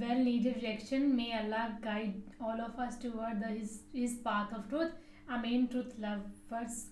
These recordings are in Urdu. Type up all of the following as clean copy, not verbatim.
well needed reaction, may Allah guide all of us toward his path of truth, amen, truth lovers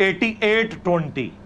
88-20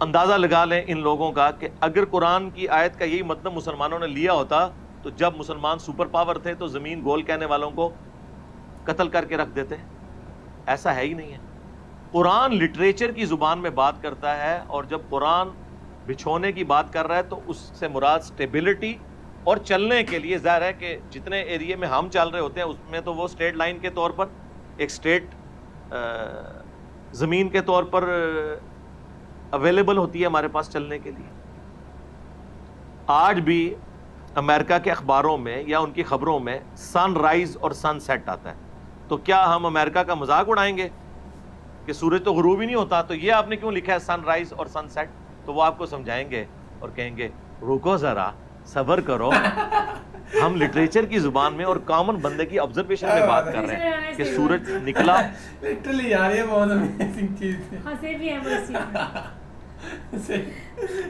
اندازہ لگا لیں ان لوگوں کا کہ اگر قرآن کی آیت کا یہی مطلب مسلمانوں نے لیا ہوتا تو جب مسلمان سپر پاور تھے تو زمین گول کہنے والوں کو قتل کر کے رکھ دیتے. ایسا ہے ہی نہیں ہے. قرآن لٹریچر کی زبان میں بات کرتا ہے, اور جب قرآن بچھونے کی بات کر رہا ہے تو اس سے مراد سٹیبلٹی اور چلنے کے لیے. ظاہر ہے کہ جتنے ایریے میں ہم چل رہے ہوتے ہیں اس میں تو وہ اسٹیٹ لائن کے طور پر ایک اسٹیٹ زمین کے طور پر اویلیبل ہوتی ہے ہمارے پاس چلنے کے لیے. آج بھی امریکہ کے اخباروں میں یا ان کی خبروں میں سن رائز اور سن سیٹ آتا ہے, تو کیا ہم امریکہ کا مذاق اڑائیں گے کہ سورج تو غروب ہی نہیں ہوتا, تو یہ آپ نے کیوں لکھا ہے سن رائز اور سن سیٹ؟ تو وہ آپ کو سمجھائیں گے اور کہیں گے رکو ذرا, صبر کرو, ہم لٹریچر کی زبان میں اور کامن بندے کی آبزرویشن میں بات کر رہے ہیں کہ سورج نکلا. لٹرلی یار یہ بہت امیزنگ چیز ہے. ہنسے بھی ہیں بس چیز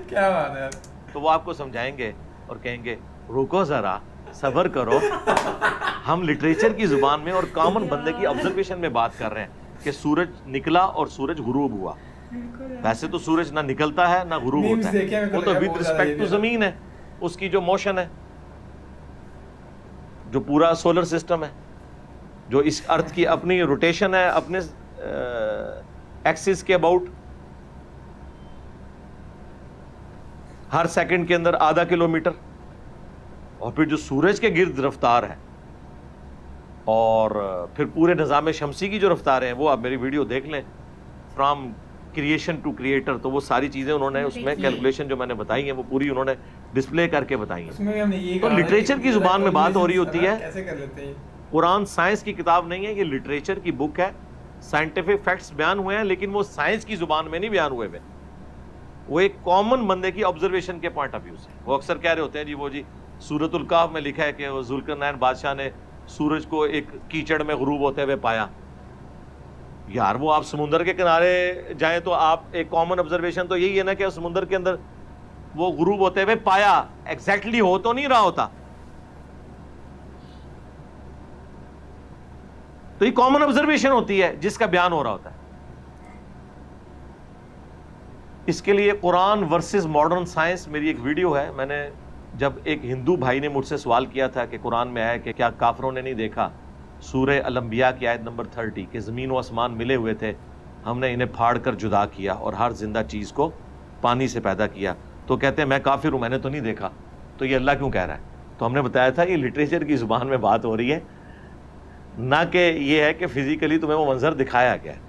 کیا بات ہے. تو وہ آپ کو سمجھائیں گے اور کہیں گے رکو ذرا, صبر کرو, ہم لٹریچر کی زبان میں اور کامن بندے کی آبزرویشن میں بات کر رہے ہیں کہ سورج نکلا اور سورج غروب ہوا. ویسے تو سورج نہ نکلتا ہے نہ غروب ہوتا ہے, وہ تو ود رسپیکٹ ٹو زمین ہے, اس کی جو موشن ہے, جو پورا سولر سسٹم ہے, جو اس ارتھ کی اپنی روٹیشن ہے اپنے ایکسس کے اباؤٹ ہر سیکنڈ کے اندر آدھا کلومیٹر, اور پھر جو سورج کے گرد رفتار ہے اور پھر پورے نظام شمسی کی جو رفتار ہیں وہ آپ میری ویڈیو دیکھ لیں فرام کریشن ٹو کریٹر, تو وہ ساری چیزیں انہوں نے اس میں کیلکولیشن جو میں نے بتائی ہیں وہ پوری انہوں نے ڈسپلے کر کے بتائی ہیں. تو لٹریچر کی زبان میں بات ہو رہی ہوتی ہے. قرآن سائنس کی کتاب نہیں ہے, یہ لٹریچر کی بک ہے. سائنٹیفک فیکٹس بیان ہوئے ہیں لیکن وہ سائنس کی زبان میں نہیں بیان ہوئے ہوئے, وہ ایک کامن بندے کی آبزرویشن کے پوائنٹ آف ویو سے. وہ اکثر کہہ رہے ہوتے ہیں جی سورۃ الکہف میں لکھا ہے کہ وہ ذوالقرنین بادشاہ نے سورج کو ایک کیچڑ میں غروب ہوتے ہوئے پایا. یار وہ آپ سمندر کے کنارے جائیں تو آپ ایک کامن آبزرویشن تو یہی ہے نا کہ سمندر کے اندر وہ غروب ہوتے ہوئے پایا, ایگزیکٹلی ہو تو نہیں رہا ہوتا. تو یہ کامن آبزرویشن ہوتی ہے جس کا بیان ہو رہا ہوتا ہے. اس کے لیے قرآن ورسز ماڈرن سائنس میری ایک ویڈیو ہے. میں نے جب ایک ہندو بھائی نے مجھ سے سوال کیا تھا کہ قرآن میں آیا کہ کیا کافروں نے نہیں دیکھا سورہ الانبیاء کی آیت نمبر 30 کہ زمین و آسمان ملے ہوئے تھے, ہم نے انہیں پھاڑ کر جدا کیا اور ہر زندہ چیز کو پانی سے پیدا کیا, تو کہتے ہیں میں کافر ہوں, میں نے تو نہیں دیکھا, تو یہ اللہ کیوں کہہ رہا ہے؟ تو ہم نے بتایا تھا یہ لٹریچر کی زبان میں بات ہو رہی ہے, نہ کہ یہ ہے کہ فزیکلی تمہیں وہ منظر دکھایا گیا ہے.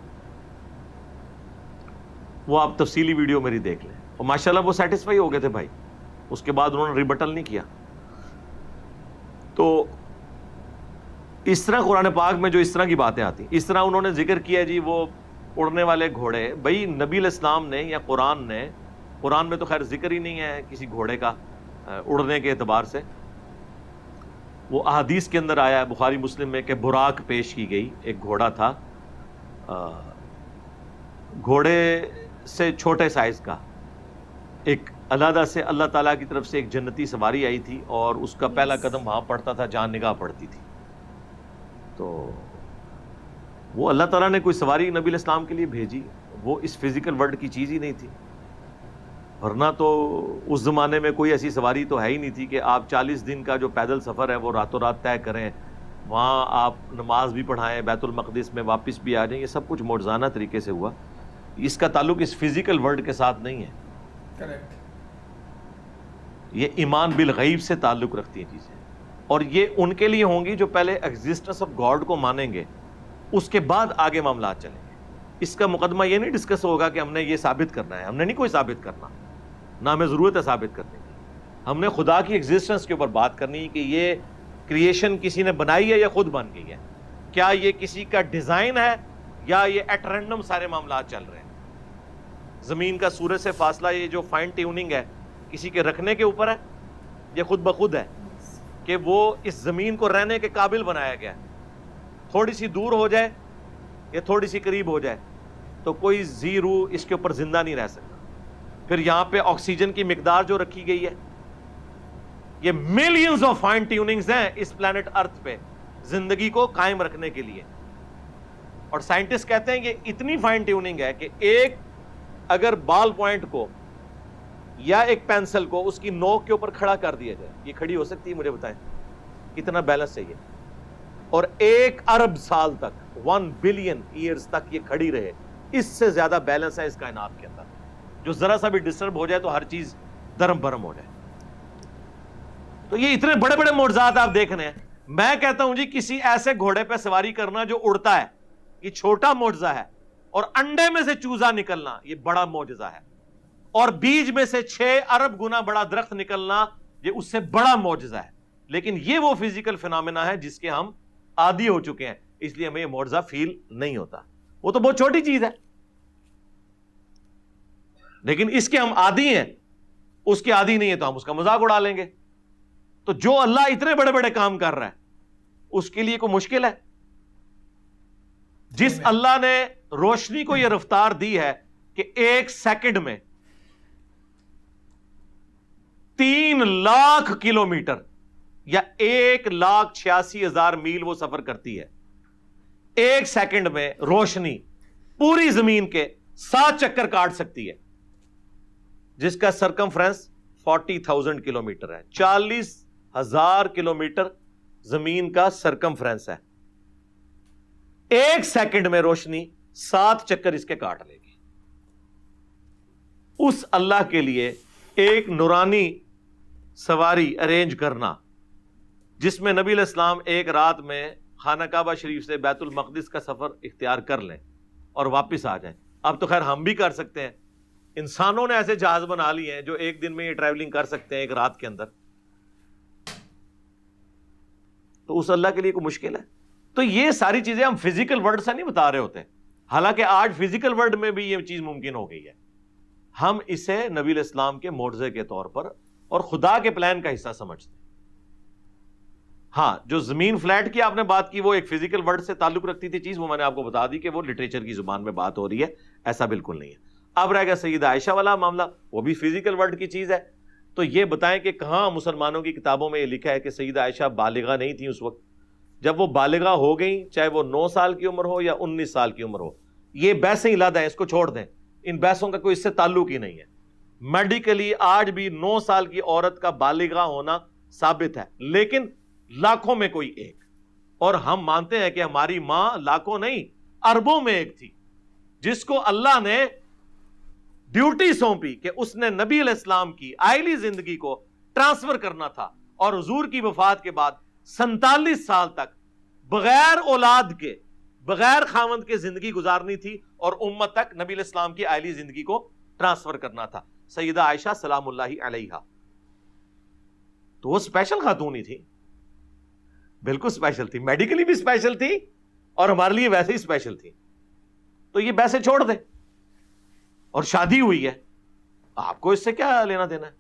وہ آپ تفصیلی ویڈیو میری دیکھ لیں, اور ماشاءاللہ وہ سیٹسفائی ہو گئے تھے بھائی. اس کے بعد انہوں نے ریبٹل نہیں کیا. تو اس طرح قرآن پاک میں جو اس طرح کی باتیں آتی ہیں, اس طرح انہوں نے ذکر کیا جی وہ اڑنے والے گھوڑے. بھائی نبی علیہ السلام نے یا قرآن میں تو خیر ذکر ہی نہیں ہے کسی گھوڑے کا اڑنے کے اعتبار سے. وہ احادیث کے اندر آیا ہے بخاری مسلم میں کہ براق پیش کی گئی, ایک گھوڑا تھا, گھوڑے سے چھوٹے سائز کا, ایک علیحدہ سے اللہ تعالیٰ کی طرف سے ایک جنتی سواری آئی تھی اور اس کا پہلا قدم وہاں پڑتا تھا جہاں نگاہ پڑتی تھی. تو وہ اللہ تعالیٰ نے کوئی سواری نبی علیہ السلام کے لیے بھیجی, وہ اس فزیکل ورلڈ کی چیز ہی نہیں تھی, ورنہ تو اس زمانے میں کوئی ایسی سواری تو ہے ہی نہیں تھی کہ آپ 40 دن کا جو پیدل سفر ہے وہ راتوں رات طے کریں, وہاں آپ نماز بھی پڑھائیں, بیت المقدس میں واپس بھی آ جائیں. یہ سب کچھ معجزانہ طریقے سے ہوا, اس کا تعلق اس فزیکل ورلڈ کے ساتھ نہیں ہے. کریکٹ. یہ ایمان بالغیب سے تعلق رکھتی ہیں چیزیں, اور یہ ان کے لیے ہوں گی جو پہلے ایگزسٹنس آف گاڈ کو مانیں گے, اس کے بعد آگے معاملات چلیں گے. اس کا مقدمہ یہ نہیں ڈسکس ہوگا کہ ہم نے یہ ثابت کرنا ہے, ہم نے نہیں کوئی ثابت کرنا, نہ ہمیں ضرورت ہے ثابت کرنے کی. ہم نے خدا کی ایگزسٹنس کے اوپر بات کرنی ہے کہ یہ کریشن کسی نے بنائی ہے یا خود بن گئی ہے, کیا یہ کسی کا ڈیزائن ہے یا یہ ایٹ رینڈم سارے معاملات چل رہے ہیں. زمین کا سورج سے فاصلہ, یہ جو فائن ٹیوننگ ہے کسی کے رکھنے کے اوپر ہے, یہ خود بخود ہے کہ وہ اس زمین کو رہنے کے قابل بنایا گیا ہے. تھوڑی سی دور ہو جائے یا تھوڑی سی قریب ہو جائے تو کوئی ذی روح اس کے اوپر زندہ نہیں رہ سکتا. پھر یہاں پہ آکسیجن کی مقدار جو رکھی گئی ہے, یہ ملینز آف فائن ٹیوننگز ہیں اس پلانٹ ارتھ پہ زندگی کو قائم رکھنے کے لیے. اور سائنٹسٹ کہتے ہیں کہ اتنی فائن ٹیوننگ ہے کہ ایک اگر بال پوائنٹ کو یا ایک پینسل کو اس کی نوک کے اوپر کھڑا کر دیا جائے, یہ کھڑی ہو سکتی ہے؟ مجھے بتائیں کتنا بیلنس چاہیے. اور 1 ارب سال تک 1 بلین ایئرز تک یہ کھڑی رہے, اس سے زیادہ بیلنس ہے اس کائنات کے اندر. جو ذرا سا بھی ڈسٹرب ہو جائے تو ہر چیز درم برم ہو جائے. تو یہ اتنے بڑے بڑے معجزات آپ دیکھ رہے ہیں. میں کہتا ہوں جی کسی ایسے گھوڑے پہ سواری کرنا جو اڑتا ہے یہ چھوٹا معجزہ ہے, اور انڈے میں سے چوزا نکلنا یہ بڑا معجزہ ہے, اور بیج میں سے 6 ارب گنا بڑا درخت نکلنا یہ اس سے بڑا معجزہ ہے. لیکن یہ وہ فزیکل فینومینا ہے جس کے ہم عادی ہو چکے ہیں, اس لیے ہمیں یہ معجزہ فیل نہیں ہوتا. وہ تو بہت چھوٹی چیز ہے, لیکن اس کے ہم عادی ہیں, اس کے عادی نہیں ہے تو ہم اس کا مذاق اڑا لیں گے. تو جو اللہ اتنے بڑے بڑے کام کر رہا ہے اس کے لیے کوئی مشکل ہے؟ جس اللہ نے روشنی کو یہ رفتار دی ہے کہ 1 سیکنڈ میں 3 لاکھ کلومیٹر یا 1,86,000 میل وہ سفر کرتی ہے, 1 سیکنڈ میں روشنی پوری زمین کے 7 چکر کاٹ سکتی ہے, جس کا سرکمفرنس 40,000 کلومیٹر ہے. 40,000 کلومیٹر زمین کا سرکمفرنس ہے. 1 سیکنڈ میں روشنی 7 چکر اس کے کاٹ لے گی. اس اللہ کے لیے ایک نورانی سواری ارینج کرنا جس میں نبی علیہ السلام ایک رات میں خانہ کعبہ شریف سے بیت المقدس کا سفر اختیار کر لیں اور واپس آ جائیں. اب تو خیر ہم بھی کر سکتے ہیں, انسانوں نے ایسے جہاز بنا لیے ہیں جو ایک دن میں یہ ٹریولنگ کر سکتے ہیں ایک رات کے اندر. تو اس اللہ کے لیے کوئی مشکل ہے؟ تو یہ ساری چیزیں ہم فزیکل ورلڈ سے نہیں بتا رہے ہوتے, حالانکہ آج فزیکل ورلڈ میں بھی یہ چیز ممکن ہو گئی ہے. ہم اسے نبی علیہ السلام کے معجزے کے طور پر اور خدا کے پلان کا حصہ سمجھتے ہیں. ہاں, جو زمین فلیٹ کی آپ نے بات کی وہ ایک فزیکل ورلڈ سے تعلق رکھتی تھی چیز, وہ میں نے آپ کو بتا دی کہ وہ لٹریچر کی زبان میں بات ہو رہی ہے, ایسا بالکل نہیں ہے. اب رہ گیا سیدہ عائشہ والا معاملہ, وہ بھی فزیکل ورلڈ کی چیز ہے. تو یہ بتائیں کہ کہاں مسلمانوں کی کتابوں میں یہ لکھا ہے کہ سیدہ عائشہ بالغہ نہیں تھی اس وقت؟ جب وہ بالغہ ہو گئیں, چاہے وہ 9 سال کی عمر ہو یا 19 سال کی عمر ہو, یہ بحثیں علیحدہ ہیں, اس کو چھوڑ دیں, ان بحثوں کا کوئی اس سے تعلق ہی نہیں ہے. میڈیکلی آج بھی 9 سال کی عورت کا بالغہ ہونا ثابت ہے, لیکن لاکھوں میں کوئی ایک. اور ہم مانتے ہیں کہ ہماری ماں لاکھوں نہیں اربوں میں ایک تھی جس کو اللہ نے ڈیوٹی سونپی کہ اس نے نبی علیہ السلام کی آئلی زندگی کو ٹرانسفر کرنا تھا, اور حضور کی وفات کے بعد 47 سال تک بغیر اولاد کے, بغیر خاوند کے زندگی گزارنی تھی, اور امت تک نبی علیہ السلام کی آئلی زندگی کو ٹرانسفر کرنا تھا. سیدہ عائشہ سلام اللہ علیہا تو وہ اسپیشل خاتون ہی تھی, بالکل اسپیشل تھی, میڈیکلی بھی اسپیشل تھی اور ہمارے لیے ویسے ہی اسپیشل تھی. تو یہ ویسے چھوڑ دیں, اور شادی ہوئی ہے, آپ کو اس سے کیا لینا دینا ہے؟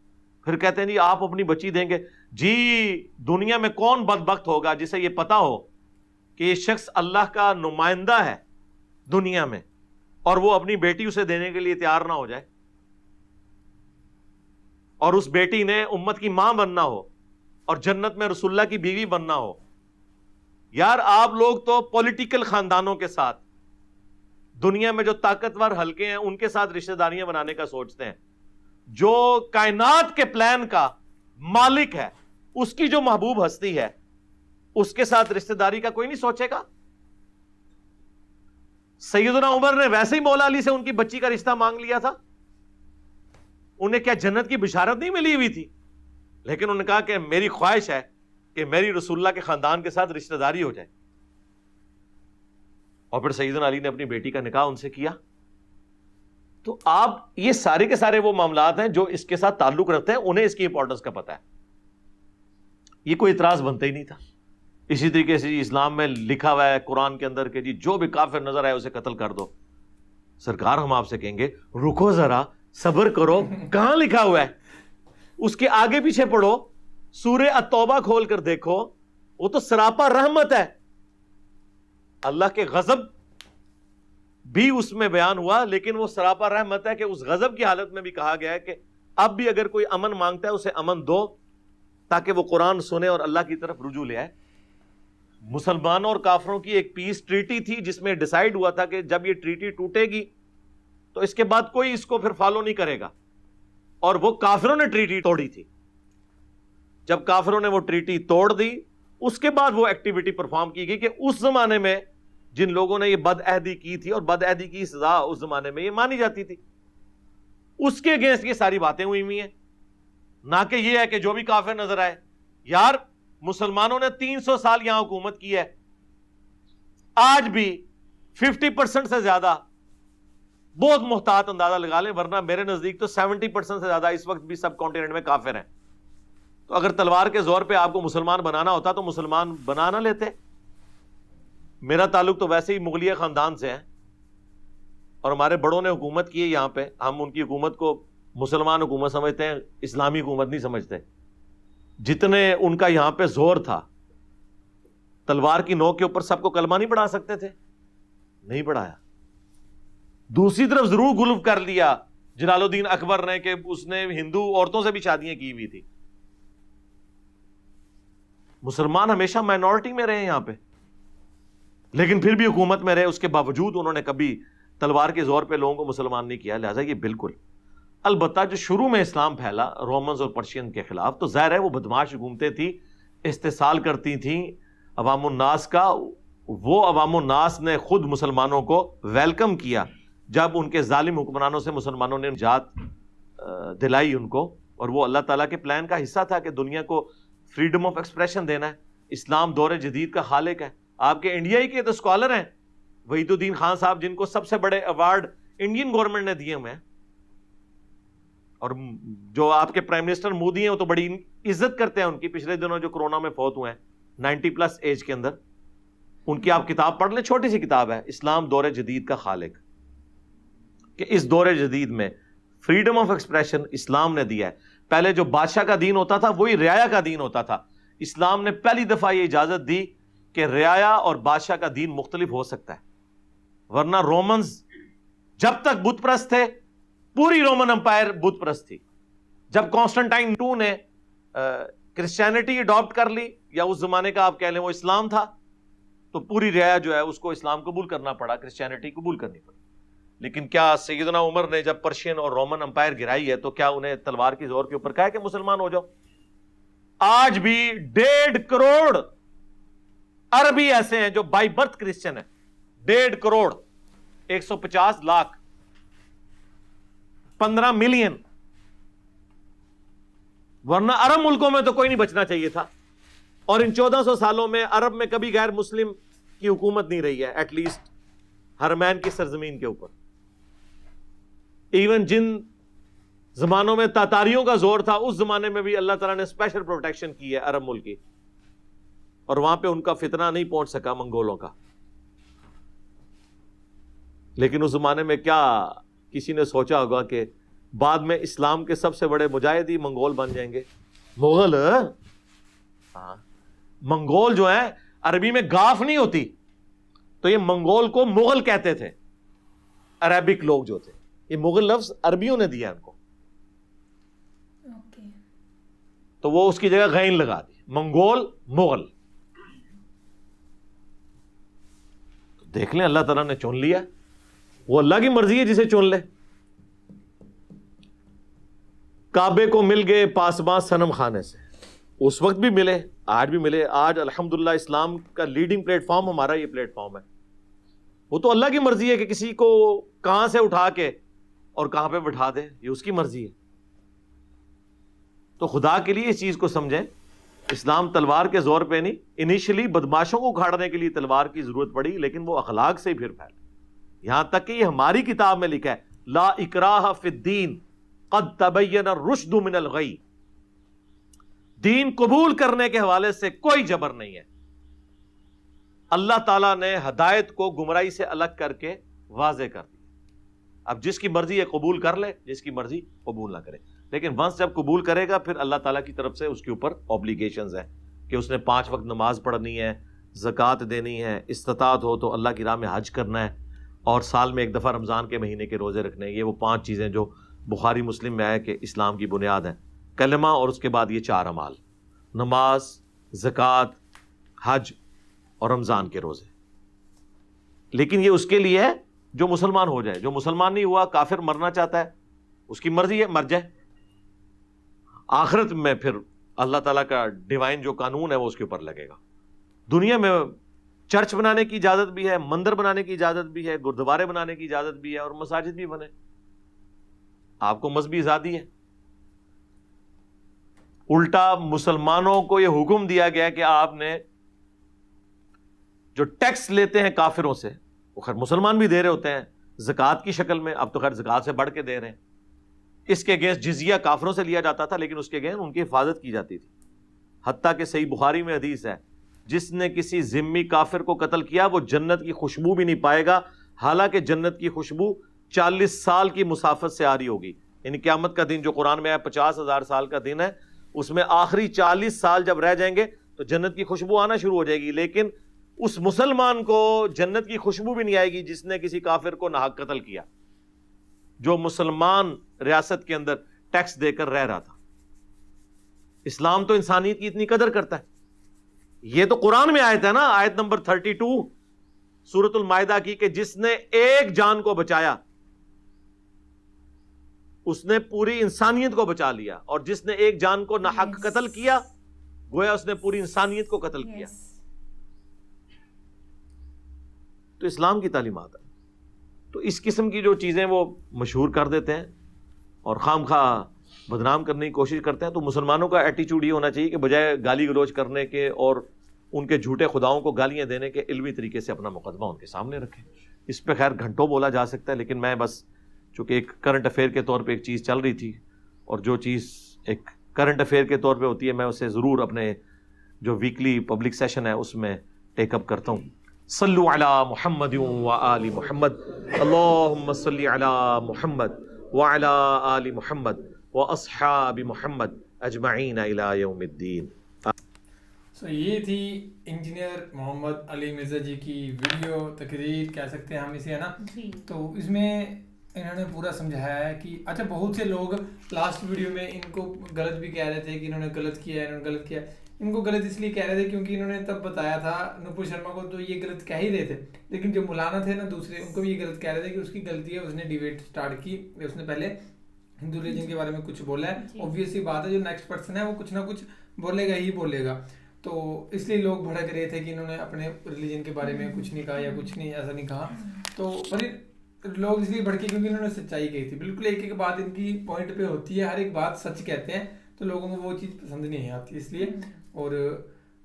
پھر کہتے ہیں جی آپ اپنی بچی دیں گے. جی دنیا میں کون بدبخت ہوگا جسے یہ پتا ہو کہ یہ شخص اللہ کا نمائندہ ہے دنیا میں, اور وہ اپنی بیٹی اسے دینے کے لیے تیار نہ ہو جائے, اور اس بیٹی نے امت کی ماں بننا ہو اور جنت میں رسول اللہ کی بیوی بننا ہو. یار آپ لوگ تو پولیٹیکل خاندانوں کے ساتھ, دنیا میں جو طاقتور حلقے ہیں ان کے ساتھ رشتہ داریاں بنانے کا سوچتے ہیں. جو کائنات کے پلان کا مالک ہے, اس کی جو محبوب ہستی ہے, اس کے ساتھ رشتہ داری کا کوئی نہیں سوچے گا. سیدنا عمر نے ویسے ہی مولا علی سے ان کی بچی کا رشتہ مانگ لیا تھا. انہیں کیا جنت کی بشارت نہیں ملی ہوئی تھی؟ لیکن انہوں نے کہا کہ میری خواہش ہے کہ میری رسول اللہ کے خاندان کے ساتھ رشتہ داری ہو جائے. اور پھر سیدنا علی نے اپنی بیٹی کا نکاح ان سے کیا. تو آپ یہ سارے کے سارے وہ معاملات ہیں جو اس کے ساتھ تعلق رکھتے ہیں, انہیں اس کی امپورٹنس کا پتہ ہے. یہ کوئی اعتراض بنتا ہی نہیں تھا. اسی طریقے سے اسلام میں لکھا ہوا ہے قرآن کے اندر کہ جی جو بھی کافر نظر آئے اسے قتل کر دو. سرکار ہم آپ سے کہیں گے رکو ذرا, صبر کرو, کہاں لکھا ہوا ہے؟ اس کے آگے پیچھے پڑھو, سورہ التوبہ کھول کر دیکھو, وہ تو سراپا رحمت ہے. اللہ کے غضب بھی اس میں بیان ہوا, لیکن وہ سراپا رحمت ہے کہ اس غضب کی حالت میں بھی کہا گیا ہے کہ اب بھی اگر کوئی امن مانگتا ہے اسے امن دو, تاکہ وہ قرآن سنے اور اللہ کی طرف رجوع لے آئے. مسلمانوں اور کافروں کی ایک پیس ٹریٹی تھی جس میں ڈیسائیڈ ہوا تھا کہ جب یہ ٹریٹی ٹوٹے گی تو اس کے بعد کوئی اس کو پھر فالو نہیں کرے گا. اور وہ کافروں نے ٹریٹی توڑی تھی. جب کافروں نے وہ ٹریٹی توڑ دی, اس کے بعد وہ ایکٹیویٹی پرفارم کی گئی کہ اس زمانے میں جن لوگوں نے یہ بد عہدی کی تھی, اور بد عہدی کی سزا اس زمانے میں یہ مانی جاتی تھی, اس کے اگینسٹ یہ ساری باتیں ہوئی ہوئی ہیں. نہ کہ یہ ہے کہ جو بھی کافر نظر آئے. یار مسلمانوں نے 300 سال یہاں حکومت کی ہے, آج بھی 50% سے زیادہ, بہت محتاط اندازہ لگا لیں, ورنہ میرے نزدیک تو 70% سے زیادہ اس وقت بھی سب کانٹیننٹ میں کافر ہیں. تو اگر تلوار کے زور پہ آپ کو مسلمان بنانا ہوتا تو مسلمان بنا نہ لیتے. میرا تعلق تو ویسے ہی مغلیہ خاندان سے ہے, اور ہمارے بڑوں نے حکومت کی ہے یہاں پہ. ہم ان کی حکومت کو مسلمان حکومت سمجھتے ہیں, اسلامی حکومت نہیں سمجھتے. جتنے ان کا یہاں پہ زور تھا, تلوار کی نوک کے اوپر سب کو کلمہ نہیں پڑھا سکتے تھے, نہیں پڑھایا. دوسری طرف ضرور غلو کر لیا جلال الدین اکبر نے کہ اس نے ہندو عورتوں سے بھی شادیاں کی ہوئی تھی. مسلمان ہمیشہ مائنورٹی میں رہے یہاں پہ, لیکن پھر بھی حکومت میں رہے. اس کے باوجود انہوں نے کبھی تلوار کے زور پہ لوگوں کو مسلمان نہیں کیا. لہٰذا یہ بالکل, البتہ جو شروع میں اسلام پھیلا رومنز اور پرشین کے خلاف, تو ظاہر ہے وہ بدماش حکومتیں تھیں, استحصال کرتی تھیں عوام الناس کا. وہ عوام الناس نے خود مسلمانوں کو ویلکم کیا جب ان کے ظالم حکمرانوں سے مسلمانوں نے نجات دلائی ان کو. اور وہ اللہ تعالیٰ کے پلان کا حصہ تھا کہ دنیا کو فریڈم آف ایکسپریشن دینا ہے. اسلام دور جدید کا خالق ہے. آپ کے انڈیا ہی کے تو اسکالر ہیں وحید الدین خان صاحب, جن کو سب سے بڑے ایوارڈ انڈین گورنمنٹ نے دیے ہوئے ہیں. اور جو آپ کے پرائم منسٹر مودی ہیں وہ تو بڑی عزت کرتے ہیں ان کی. پچھلے دنوں جو کرونا میں فوت ہوئے ہیں 90+ ایج کے اندر, ان کی آپ کتاب پڑھ لیں, چھوٹی سی کتاب ہے, اسلام دور جدید کا خالق, کہ اس دور جدید میں فریڈم آف ایکسپریشن اسلام نے دیا ہے. پہلے جو بادشاہ کا دین ہوتا تھا وہی رعایا کا دین ہوتا تھا. اسلام نے پہلی دفعہ یہ اجازت دی کہ رعایا اور بادشاہ کا دین مختلف ہو سکتا ہے. ورنہ رومنز جب تک بت پرست تھے, پوری رومن امپائر بت پرست تھی. جب کانسٹنٹائن 2 نے کرسچینٹی اڈاپٹ کر لی, یا اس زمانے کا آپ کہہ لیں وہ اسلام تھا, تو پوری رعایا جو ہے اس کو اسلام قبول کرنا پڑا, کرسچینٹی قبول کرنی پڑی. لیکن کیا سیدنا عمر نے جب پرشین اور رومن امپائر گرائی ہے تو کیا انہیں تلوار کی زور کے اوپر کہا کہ مسلمان ہو جاؤ؟ آج بھی 1.5 کروڑ عربی ایسے ہیں جو بائی برتھ کرسچن ہیں. 1.5 کروڑ, 150 لاکھ, 15 ملین. ورنہ عرب ملکوں میں تو کوئی نہیں بچنا چاہیے تھا. اور ان 1400 سالوں میں عرب میں کبھی غیر مسلم کی حکومت نہیں رہی ہے, ایٹ لیسٹ حرمین کی سرزمین کے اوپر. ایون جن زمانوں میں تاتاریوں کا زور تھا, اس زمانے میں بھی اللہ تعالیٰ نے اسپیشل پروٹیکشن کی ہے عرب ملک کی, اور وہاں پہ ان کا فتنہ نہیں پہنچ سکا منگولوں کا. لیکن اس زمانے میں کیا کسی نے سوچا ہوگا کہ بعد میں اسلام کے سب سے بڑے مجاہد ہی منگول بن جائیں گے؟ مغل, ہاں, منگول جو ہے عربی میں گاف نہیں ہوتی, تو یہ منگول کو مغل کہتے تھے عربک لوگ جو تھے. یہ مغل لفظ عربیوں نے دیا ان کو, تو وہ اس کی جگہ غین لگا دی, منگول مغل. تو دیکھ لیں اللہ تعالیٰ نے چن لیا, وہ اللہ کی مرضی ہے جسے چن لے. کعبے کو مل گئے پاسباں صنم خانے سے, اس وقت بھی ملے, آج بھی ملے. آج الحمدللہ اسلام کا لیڈنگ پلیٹ فارم ہمارا یہ پلیٹ فارم ہے. وہ تو اللہ کی مرضی ہے کہ کسی کو کہاں سے اٹھا کے اور کہاں پہ بٹھا دے, یہ اس کی مرضی ہے. تو خدا کے لیے اس چیز کو سمجھیں, اسلام تلوار کے زور پہ نہیں. انیشلی بدماشوں کو اکھاڑنے کے لیے تلوار کی ضرورت پڑی, لیکن وہ اخلاق سے ہی پھر پھیلا. یہاں تک کہ یہ ہماری کتاب میں لکھا ہے, لا اکراہ فی الدین قد تبین الرشد من الغی. دین قبول کرنے کے حوالے سے کوئی جبر نہیں ہے. اللہ تعالیٰ نے ہدایت کو گمراہی سے الگ کر کے واضح کر دیا. اب جس کی مرضی ہے قبول کر لے, جس کی مرضی قبول نہ کرے. لیکن ونس جب قبول کرے گا, پھر اللہ تعالیٰ کی طرف سے اس کے اوپر اوبلیگیشنز ہیں کہ اس نے 5 وقت نماز پڑھنی ہے, زکوٰۃ دینی ہے, استطاعت ہو تو اللہ کی راہ میں حج کرنا ہے, اور سال میں 1 دفعہ رمضان کے مہینے کے روزے رکھنے ہیں. یہ وہ 5 چیزیں جو بخاری مسلم میں ہے کہ اسلام کی بنیاد ہیں. کلمہ اور اس کے بعد یہ 4 اعمال, نماز, زکوٰۃ, حج اور رمضان کے روزے. لیکن یہ اس کے لیے ہے جو مسلمان ہو جائے. جو مسلمان نہیں ہوا کافر مرنا چاہتا ہے اس کی مرضی ہے, مر جائے. آخرت میں پھر اللہ تعالیٰ کا ڈیوائن جو قانون ہے وہ اس کے اوپر لگے گا. دنیا میں چرچ بنانے کی اجازت بھی ہے, مندر بنانے کی اجازت بھی ہے, گردوارے بنانے کی اجازت بھی ہے, اور مساجد بھی بنے. آپ کو مذہبی آزادی ہے. الٹا مسلمانوں کو یہ حکم دیا گیا کہ آپ نے جو ٹیکس لیتے ہیں کافروں سے, وہ خیر مسلمان بھی دے رہے ہوتے ہیں زکوٰۃ کی شکل میں, اب تو خیر زکوٰۃ سے بڑھ کے دے رہے ہیں. اس کے اگینسٹ جزیہ کافروں سے لیا جاتا تھا, لیکن اس کے اگینسٹ ان کی حفاظت کی جاتی تھی. حتیٰ کہ صحیح بخاری میں حدیث ہے, جس نے کسی ذمی کافر کو قتل کیا وہ جنت کی خوشبو بھی نہیں پائے گا, حالانکہ جنت کی خوشبو 40 سال کی مسافت سے آ رہی ہوگی. یعنی قیامت کا دن جو قرآن میں ہے 50,000 سال کا دن ہے, اس میں آخری 40 سال جب رہ جائیں گے تو جنت کی خوشبو آنا شروع ہو جائے گی. لیکن اس مسلمان کو جنت کی خوشبو بھی نہیں آئے گی جس نے کسی کافر کو ناحق قتل کیا, جو مسلمان ریاست کے اندر ٹیکس دے کر رہ رہا تھا. اسلام تو انسانیت کی اتنی قدر کرتا ہے. یہ تو قرآن میں آیت ہے نا, آیت نمبر 32 سورۃ المائدہ کی, کہ جس نے ایک جان کو بچایا اس نے پوری انسانیت کو بچا لیا, اور جس نے ایک جان کو ناحق قتل کیا گویا اس نے پوری انسانیت کو قتل کیا. تو اسلام کی تعلیمات ہے. تو اس قسم کی جو چیزیں وہ مشہور کر دیتے ہیں اور خام خواہ بدنام کرنے کی کوشش کرتے ہیں. تو مسلمانوں کا ایٹیچیوڈ یہ ہونا چاہیے کہ بجائے گالی گلوچ کرنے کے اور ان کے جھوٹے خداؤں کو گالیاں دینے کے, علمی طریقے سے اپنا مقدمہ ان کے سامنے رکھیں. اس پہ خیر گھنٹوں بولا جا سکتا ہے, لیکن میں بس چونکہ ایک کرنٹ افیئر کے طور پہ ایک چیز چل رہی تھی, اور جو چیز ایک کرنٹ افیئر کے طور پہ ہوتی ہے میں اسے ضرور اپنے جو ویکلی پبلک سیشن ہے اس میں ٹیک اپ کرتا ہوں. صلو علی محمد و آل محمد, اللہم صلی علی محمد وعلی آل محمد واصحاب محمد اجمعین الی یوم الدین. یہ تھی انجینئر محمد علی مرزا جی کی ویڈیو تقریر کہہ سکتے ہیں ہم اسے, ہے نا. تو اس میں انہوں نے پورا سمجھایا ہے کہ اچھا بہت سے لوگ لاسٹ ویڈیو میں ان کو غلط بھی کہہ رہے تھے کہ انہوں نے غلط کیا ہے, انہوں نے غلط کیا. ان کو غلط اس لیے کہہ رہے تھے کیونکہ انہوں نے تب بتایا تھا نپور شرما کو, تو یہ غلط کہہ ہی رہے تھے, لیکن جو مولانا تھے نا دوسرے, ان کو بھی یہ غلط کہہ رہے تھے کہ اس کی غلطی ہے, اس نے ڈیبیٹ سٹارٹ کی, اس نے پہلے ہندو ریلیجن کے بارے میں کچھ بولا ہے. اوبویسلی بات ہے جو نیکسٹ پرسن ہے وہ کچھ نہ کچھ بولے گا ہی بولے گا. تو اس لیے لوگ بھڑک رہے تھے کہ انہوں نے اپنے ریلیجن کے بارے میں کچھ نہیں کہا یا کچھ نہیں ایسا نہیں کہا. تو لوگ اس لیے بھڑکے کیونکہ انہوں نے سچائی کہی تھی. بالکل ایک ایک بات ان کی پوائنٹ پہ ہوتی ہے, ہر ایک بات سچ کہتے ہیں, تو لوگوں کو وہ چیز پسند نہیں آتی اس لیے. اور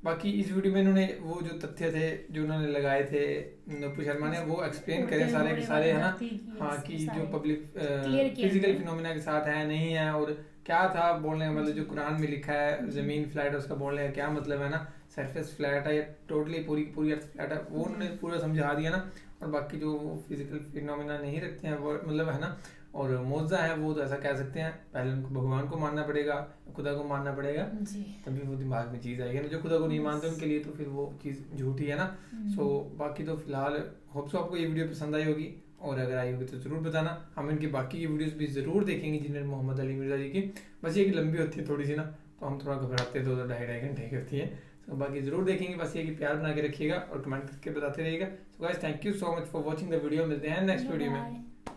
باقی اس ویڈیو میں انہوں نے وہ جو تتھیہ تھے جو انہوں نے لگائے تھے نپور شرما نے, وہ ایکسپلین کرے سارے کے سارے, ہے نا. ہاں کہ جو پبلک فزیکل فینومینا کے ساتھ ہے نہیں ہے, اور کیا تھا بولنے کا مطلب جو قرآن میں لکھا ہے زمین فلیٹ ہے اس کا بولنے کا کیا مطلب ہے نا, سرفیس فلیٹ ہے یا ٹوٹلی پوری ارتھ فلیٹ ہے, وہ انہوں نے پورا سمجھا دیا نا. اور باقی جو فزیکل فینومینا نہیں رکھتے ہیں وہ مطلب ہے نا, اور معجزہ ہے وہ تو ایسا کہہ سکتے ہیں, پہلے ان کو بھگوان کو ماننا پڑے گا, خدا کو ماننا پڑے گا, تبھی وہ دماغ میں چیز آئے گی نا. جو خدا کو نہیں مانتے ان کے لیے تو پھر وہ چیز جھوٹی ہے نا. سو باقی تو فی الحال ہوپ سو آپ کو یہ ویڈیو پسند آئی ہوگی, اور اگر آئی ہوگی تو ضرور بتانا. ہم ان کی باقی کی ویڈیوز بھی ضرور دیکھیں گے انجینئر محمد علی مرزا جی کی. بس یہ کہ لمبی ہوتی ہے تھوڑی سی نا, تو ہم تھوڑا گھبراتے ہیں, 2-2.5 گھنٹے کی ہوتی ہے. باقی ضرور دیکھیں گے. بس یہ کہ پیار بنا کے رکھیے گا اور کمنٹ کر کے بتاتے رہیے گا. So guys thank you so much for watching the video. ملتے ہیں نیکسٹ ویڈیو میں.